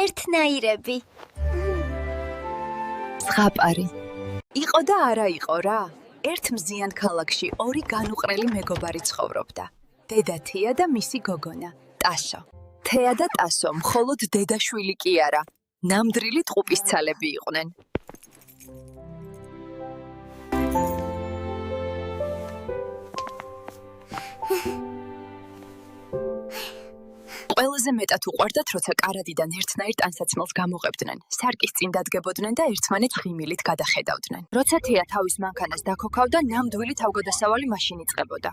ერთნაირები. ზღაპარი. იყო და არა იყო რა. ერთ მზიან ქალაქში ორი განუყრელი მეგობარი ცხოვრობდა. დედა თეა და მისი გოგონა, ტასო. თეა და ტასო მხოლოდ დედაშვილი კი არა, ნამდვილი ტყუპისცალები იყვნენ. ყველაზე მეტად უყვარდათ, როცა კარადიდან ერთნაირ ტანსაცმელს გამოღებდნენ, სარკის წინ დადგებოდნენ და ერთმანეთს ღიმილით გადახედავდნენ. როცა თეა თავის მანქანას დაქოქავდა, ნამდვილი თავგადასავალი მაშინ იწყებოდა.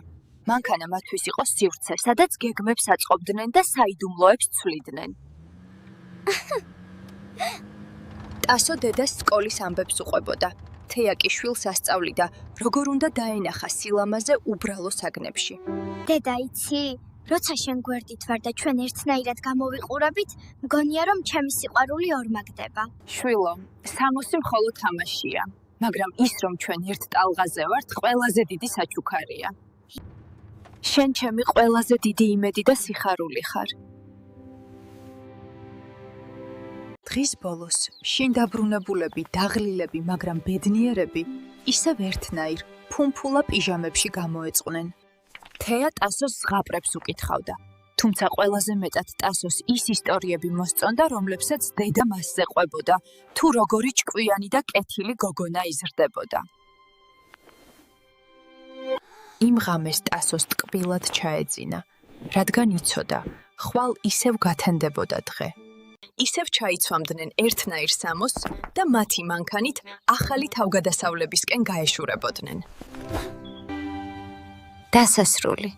მანქანა მათთვის იყო სივრცე, სადაც გეგმებს აწყობდნენ და საიდუმლოებს ცვლიდნენ. ტასო დედას სკოლის ამბებს უყვებოდა. თეა კი შვილს ასწავლიდა, როგორ უნდა დაენახა სილამაზე უბრალო საგნებში. დედა, იცი? როცა შენ გვერდით ვარ და ჩვენ ერთნაირად გამოვიყურებით, მგონია რომ ჩემი სიყვარული ორმაგდება. შვილო, სამოსი მხოლოდ თამაშია, მაგრამ ის რომ ჩვენ ერთ ტალღაზე ვართ, ყველაზე დიდი საჩუქარია. შენ ჩემი ყველაზე დიდი იმედი და სიხარული ხარ. დღის ბოლოს შინ დაბრუნებულები, დაღლილები, მაგრამ ბედნიერები ისევ ერთნაირ ფუმფულა პიჟამებში გამოეწყნენ. თეა ტასოს ზღაპრებს უკითხავდა, თუმცა ყველაზე მეტად ტასოს ის ისტორიები მოსწონდა, რომლებსაც დედა მასზე ყვებოდა, თუ როგორი ჭკვიანი და კეთილი გოგონა იზრდებოდა. იმ ღამეს ტასოს ტკბილად ჩაეძინა, რადგან იცოდა, ხვალ ისევ გათენდებოდა დღე. ისევ ჩაიცვამდნენ ერთნაირ სამოსს და მათი მანქანით ახალი თავგადასავლებისკენ გაეშურებოდნენ. დასასრული.